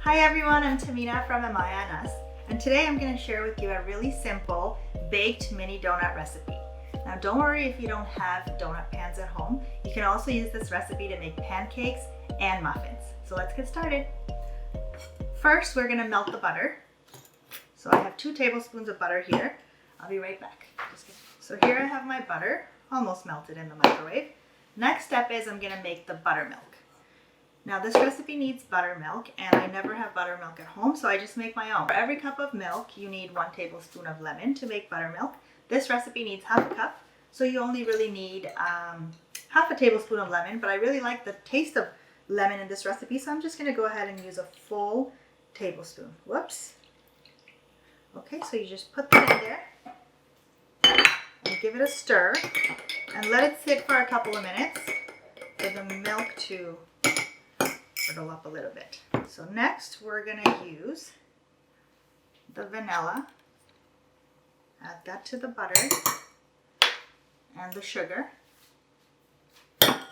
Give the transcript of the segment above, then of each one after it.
Hi everyone, I'm Tamina from Amaya and Us, and today I'm going to share with you a really simple baked mini donut recipe. Now don't worry if you don't have donut pans at home. You can also use this recipe to make pancakes and muffins. So let's get started. First we're going to melt the butter. So I have 2 tablespoons of butter here. I'll be right back. So here I have my butter, almost melted in the microwave. Next step is I'm going to make the buttermilk. Now this recipe needs buttermilk, and I never have buttermilk at home, so I just make my own. For every cup of milk, you need 1 tablespoon of lemon to make buttermilk. This recipe needs half a cup, so you only really need half a tablespoon of lemon, but I really like the taste of lemon in this recipe, so I'm just going to go ahead and use a full tablespoon. Whoops. Okay, so you just put that in there and give it a stir and let it sit for a couple of minutes for the milk to curdle up a little bit. So next we're going to use the vanilla. Add that to the butter and the sugar and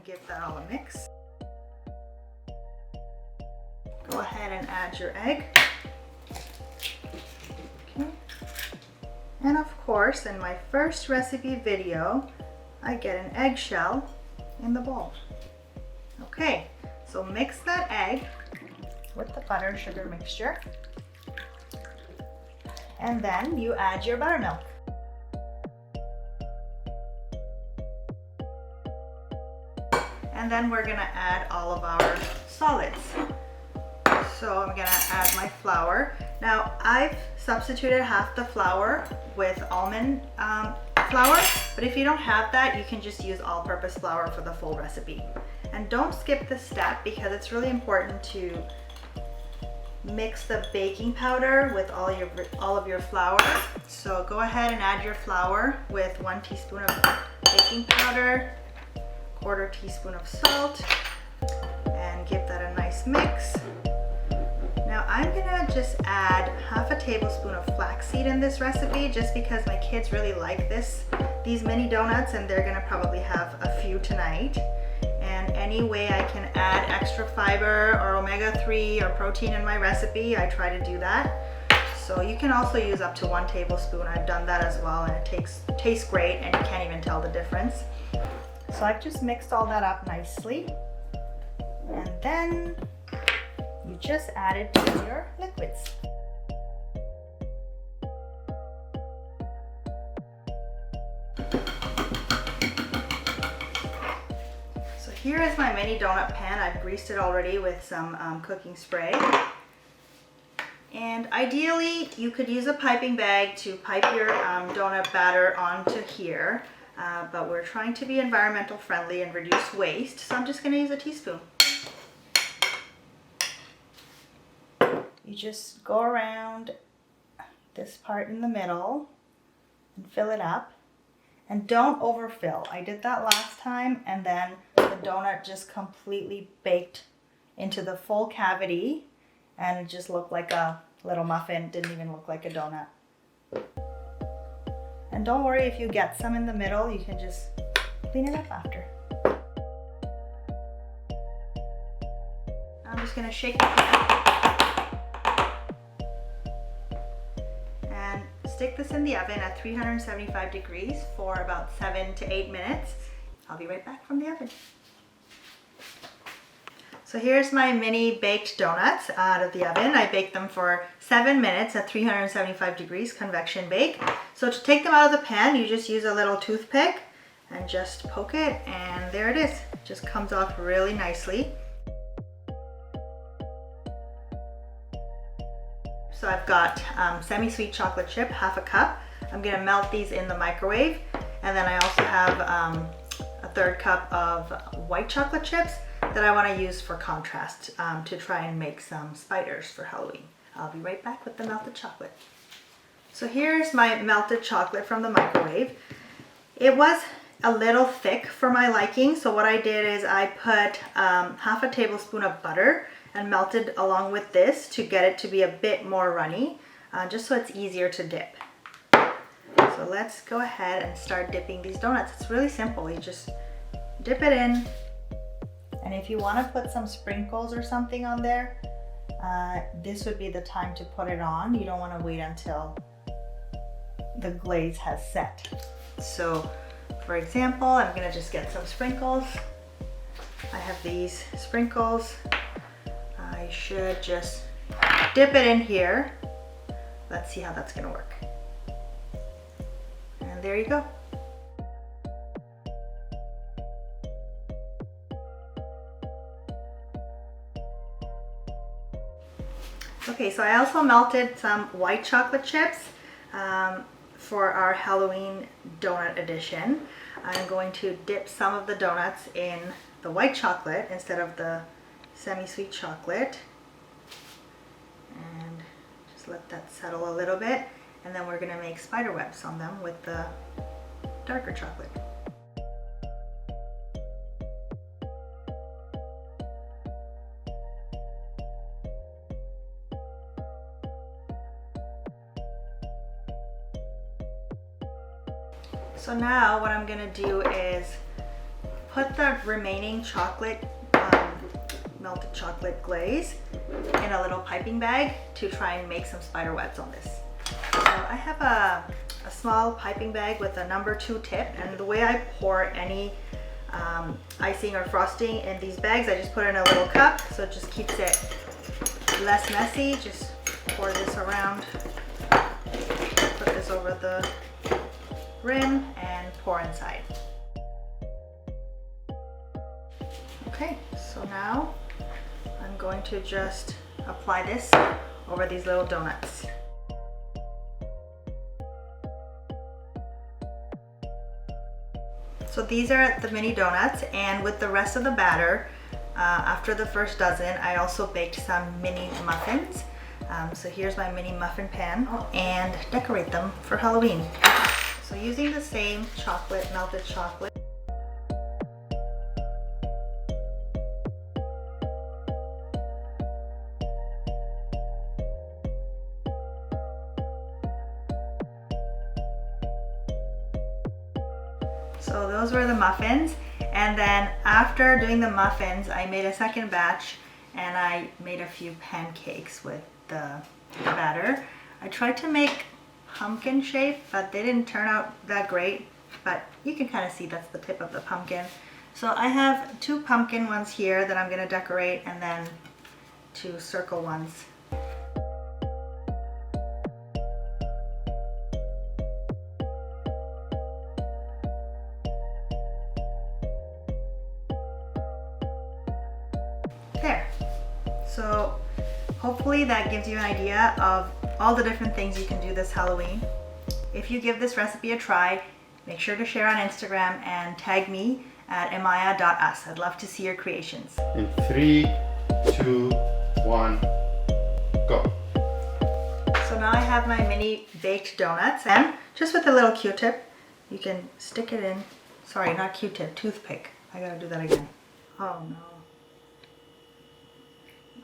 give that all a mix. Go ahead and add your egg. Okay. And of course, in my first recipe video, I get an eggshell in the bowl. Okay, so mix that egg with the butter and sugar mixture, and then you add your buttermilk. And then we're gonna add all of our solids. So I'm gonna add my flour. Now I've substituted half the flour with almond flour, but if you don't have that, you can just use all-purpose flour for the full recipe. And don't skip this step because it's really important to mix the baking powder with all of your flour. So go ahead and add your flour with 1 teaspoon of baking powder, 1/4 teaspoon of salt, and give that a nice mix. Now I'm gonna just add half a tablespoon of flaxseed in this recipe just because my kids really like these mini donuts, and they're gonna probably have a few tonight. And any way I can add extra fiber or omega-3 or protein in my recipe, I try to do that. So you can also use up to 1 tablespoon. I've done that as well, and it tastes great, and you can't even tell the difference. So I've just mixed all that up nicely, and then you just add it to your liquids. Here is my mini donut pan. I've greased it already with some cooking spray. And ideally, you could use a piping bag to pipe your donut batter onto here, but we're trying to be environmental friendly and reduce waste, so I'm just going to use a teaspoon. You just go around this part in the middle and fill it up. And don't overfill. I did that last time, and then the donut just completely baked into the full cavity, and it just looked like a little muffin. Didn't even look like a donut. And don't worry if you get some in the middle, you can just clean it up after. I'm just gonna shake the pan. Stick this in the oven at 375 degrees for about 7 to 8 minutes. I'll be right back from the oven. So here's my mini baked donuts out of the oven. I baked them for 7 minutes at 375 degrees convection bake. So to take them out of the pan, you just use a little toothpick and just poke it, and there it is. It just comes off really nicely. So I've got semi-sweet chocolate chip, half a cup. I'm gonna melt these in the microwave. And then I also have a 1/3 cup of white chocolate chips that I wanna use for contrast to try and make some spiders for Halloween. I'll be right back with the melted chocolate. So here's my melted chocolate from the microwave. It was a little thick for my liking, so what I did is I put half a tablespoon of butter and melted along with this to get it to be a bit more runny, just so it's easier to dip. So let's go ahead and start dipping these donuts. It's really simple. You just dip it in, and And if you want to put some sprinkles or something on there, this would be the time to put it on. You don't want to wait until the glaze has set. So for example, I'm gonna just get some sprinkles. I have these sprinkles. I should just dip it in here. Let's see how that's gonna work. And there you go. Okay, so I also melted some white chocolate chips for our Halloween donut edition. I'm going to dip some of the donuts in the white chocolate instead of the semi-sweet chocolate. And just let that settle a little bit. And then we're gonna make spider webs on them with the darker chocolate. So now what I'm gonna do is put the remaining chocolate, melted chocolate glaze in a little piping bag to try and make some spider webs on this. So I have a small piping bag with a number 2 tip, and the way I pour any icing or frosting in these bags, I just put it in a little cup so it just keeps it less messy. Just pour this around, put this over the rim and pour inside. Okay, so now I'm going to just apply this over these little donuts. So these are the mini donuts, and with the rest of the batter, after the first dozen, I also baked some mini muffins. So here's my mini muffin pan, and decorate them for Halloween. So using the same chocolate, melted chocolate. So those were the muffins, and then after doing the muffins, I made a second batch and I made a few pancakes with the batter. I tried to make pumpkin shape, but they didn't turn out that great, but you can kind of see that's the tip of the pumpkin. So I have 2 pumpkin ones here that I'm going to decorate, and then 2 circle ones. There. So hopefully that gives you an idea of all the different things you can do this Halloween. If you give this recipe a try, make sure to share on Instagram and tag me at emaya.us. I'd love to see your creations. In 3, 2, 1, go. So now I have my mini baked donuts, and just with a little Q-tip, you can stick it in. Sorry, not Q-tip, toothpick. I gotta do that again. Oh no.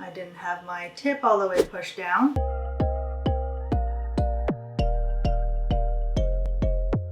I didn't have my tip all the way pushed down.